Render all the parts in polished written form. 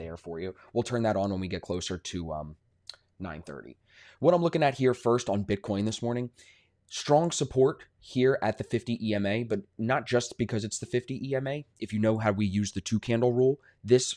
there for you. We'll turn that on when we get closer to 9:30. What I'm looking at here first on Bitcoin this morning, strong support here at the 50 EMA, but not just because it's the 50 EMA. If you know how we use the 2-candle rule, this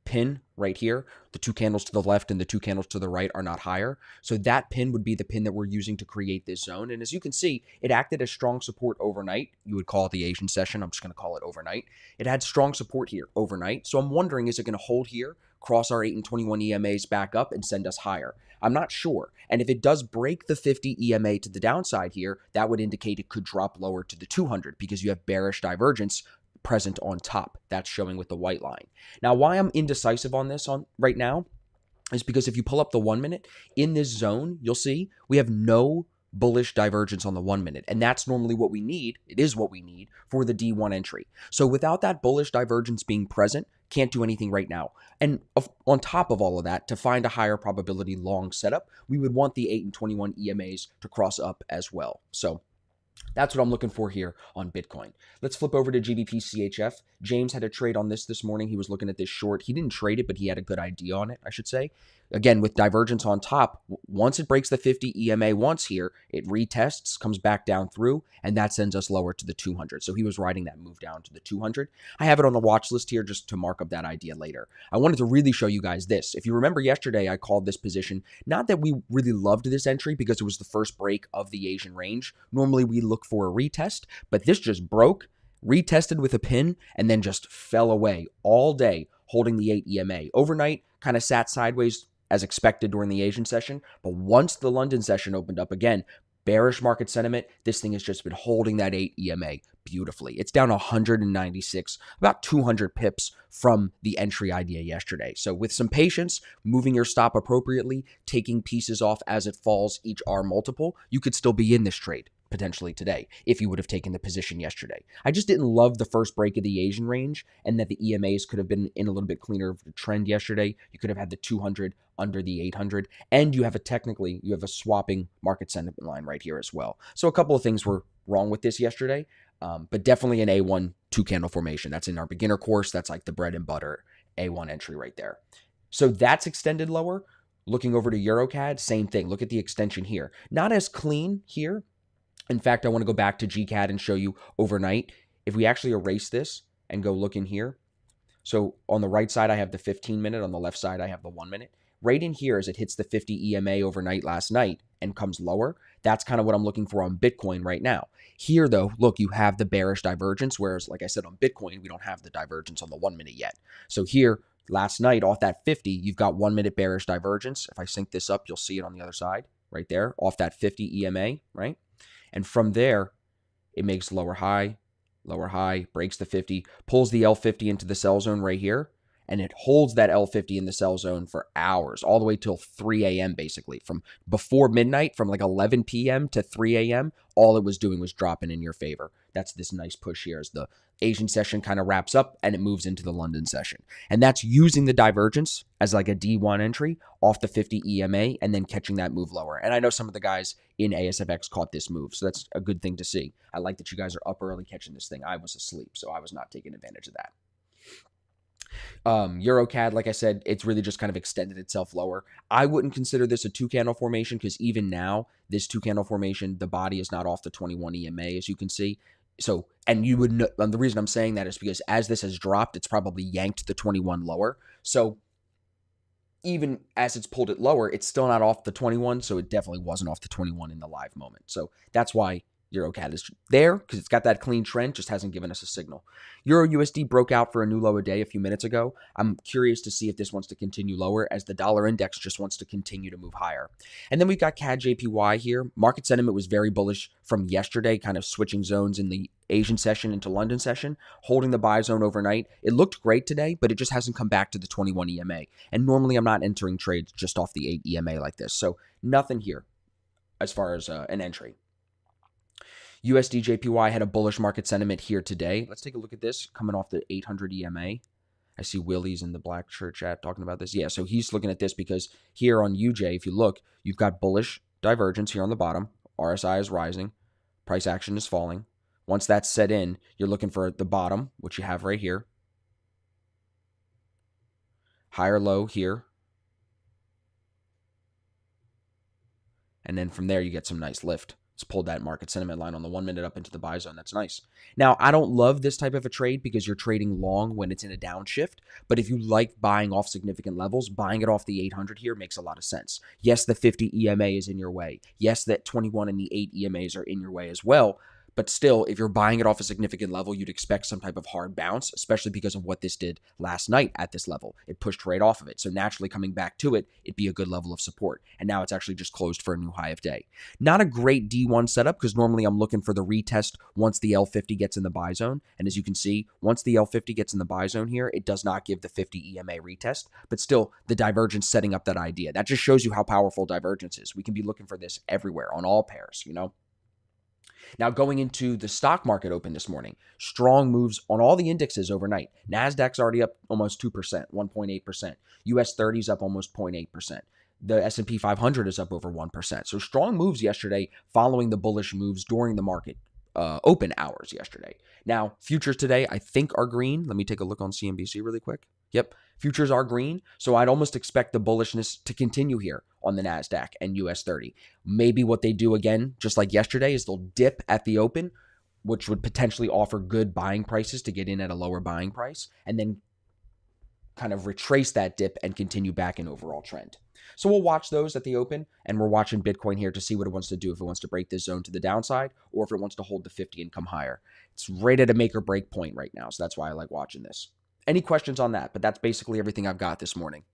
pin right here, the 2 candles to the left and the 2 candles to the right are not higher. So that pin would be the pin that we're using to create this zone. And as you can see, it acted as strong support overnight. You would call it the Asian session. I'm just going to call it overnight. It had strong support here overnight. So I'm wondering, is it going to hold here, cross our 8 and 21 EMAs back up and send us higher? I'm not sure. And if it does break the 50 EMA to the downside here, that would indicate it could drop lower to the 200 because you have bearish divergence present on top. That's showing with the white line. Now, why I'm indecisive on this right now is because if you pull up the 1 minute, in this zone, you'll see we have no bullish divergence on the 1 minute. And that's normally what we need. It is what we need for the D1 entry. So without that bullish divergence being present, can't do anything right now. And on top of all of that, to find a higher probability long setup, we would want the 8 and 21 EMAs to cross up as well. So that's what I'm looking for here on Bitcoin. Let's flip over to GBPCHF. James had a trade on this morning. He was looking at this short. He didn't trade it, but he had a good idea on it, I should say. Again, with divergence on top, once it breaks the 50 EMA once here, it retests, comes back down through, and that sends us lower to the 200. So he was riding that move down to the 200. I have it on the watch list here just to mark up that idea later. I wanted to really show you guys this. If you remember yesterday, I called this position, not that we really loved this entry because it was the first break of the Asian range. Normally we look for a retest, but this just broke, retested with a pin, and then just fell away all day holding the 8 EMA. Overnight, kind of sat sideways as expected during the Asian session, but once the London session opened up again, bearish market sentiment, this thing has just been holding that 8 EMA beautifully. It's down 196, about 200 pips from the entry idea yesterday. So with some patience, moving your stop appropriately, taking pieces off as it falls each R multiple, you could still be in this trade potentially today if you would have taken the position yesterday. I just didn't love the first break of the Asian range and that the EMAs could have been in a little bit cleaner of a trend yesterday. You could have had the 200 under the 800, and you have a swapping market sentiment line right here as well. So a couple of things were wrong with this yesterday, but definitely an A1 2-candle formation. That's in our beginner course. That's like the bread and butter A1 entry right there. So that's extended lower. Looking over to EURCAD, same thing. Look at the extension here. Not as clean here. In fact, I want to go back to GCAD and show you overnight. If we actually erase this and go look in here. So on the right side, I have the 15 minute. On the left side, I have the 1 minute. Right in here as it hits the 50 EMA overnight last night and comes lower. That's kind of what I'm looking for on Bitcoin right now. Here, though, look, you have the bearish divergence, whereas, like I said, on Bitcoin, we don't have the divergence on the 1 minute yet. So here, last night, off that 50, you've got 1 minute bearish divergence. If I sync this up, you'll see it on the other side right there, off that 50 EMA, right? And from there, it makes lower high, breaks the 50, pulls the L50 into the sell zone right here, and it holds that L50 in the sell zone for hours, all the way till 3 a.m. basically. From before midnight, from like 11 p.m. to 3 a.m., all it was doing was dropping in your favor. That's this nice push here as the Asian session kind of wraps up and it moves into the London session. And that's using the divergence as like a D1 entry off the 50 EMA and then catching that move lower. And I know some of the guys in ASFX caught this move, so that's a good thing to see. I like that you guys are up early catching this thing. I was asleep, so I was not taking advantage of that. EURCAD, like I said, it's really just kind of extended itself lower. I wouldn't consider this a 2-candle formation because even now, this 2-candle formation, the body is not off the 21 EMA, as you can see. So, and you would know, and the reason I'm saying that is because as this has dropped, it's probably yanked the 21 lower. So even as it's pulled it lower, it's still not off the 21. So it definitely wasn't off the 21 in the live moment. So that's why EURCAD is there, because it's got that clean trend, just hasn't given us a signal. Euro USD broke out for a new low a day a few minutes ago. I'm curious to see if this wants to continue lower as the dollar index just wants to continue to move higher. And then we've got CAD JPY here. Market sentiment was very bullish from yesterday, kind of switching zones in the Asian session into London session, holding the buy zone overnight. It looked great today, but it just hasn't come back to the 21 EMA. And normally I'm not entering trades just off the 8 EMA like this. So nothing here as far as an entry. USDJPY had a bullish market sentiment here today. Let's take a look at this coming off the 800 EMA. I see Willie's in the black shirt chat talking about this. Yeah, so he's looking at this because here on UJ, if you look, you've got bullish divergence here on the bottom. RSI is rising. Price action is falling. Once that's set in, you're looking for the bottom, which you have right here. higher low here. And then from there, you get some nice lift. It's pulled that market sentiment line on the 1 minute up into the buy zone. That's nice. Now, I don't love this type of a trade because you're trading long when it's in a downshift. But if you like buying off significant levels, buying it off the 800 here makes a lot of sense. Yes, the 50 EMA is in your way. Yes, that 21 and the 8 EMAs are in your way as well. But still, if you're buying it off a significant level, you'd expect some type of hard bounce, especially because of what this did last night at this level. It pushed right off of it. So naturally coming back to it, it'd be a good level of support. And now it's actually just closed for a new high of day. Not a great D1 setup because normally I'm looking for the retest once the L50 gets in the buy zone. And as you can see, once the L50 gets in the buy zone here, it does not give the 50 EMA retest. But still, the divergence setting up that idea. That just shows you how powerful divergence is. We can be looking for this everywhere on all pairs, you know? Now, going into the stock market open this morning, strong moves on all the indexes overnight. NASDAQ's already up almost 2%, 1.8%. US 30 is up almost 0.8%. The S&P 500 is up over 1%. So strong moves yesterday following the bullish moves during the market open hours yesterday. Now, futures today, I think, are green. Let me take a look on CNBC really quick. Yep, futures are green. So I'd almost expect the bullishness to continue here on the NASDAQ and US 30. Maybe what they do again, just like yesterday, is they'll dip at the open, which would potentially offer good buying prices to get in at a lower buying price, and then kind of retrace that dip and continue back in overall trend. So we'll watch those at the open, and we're watching Bitcoin here to see what it wants to do, if it wants to break this zone to the downside or if it wants to hold the 50 and come higher. It's right at a make or break point right now, so that's why I like watching this. Any questions on that? But that's basically everything I've got this morning.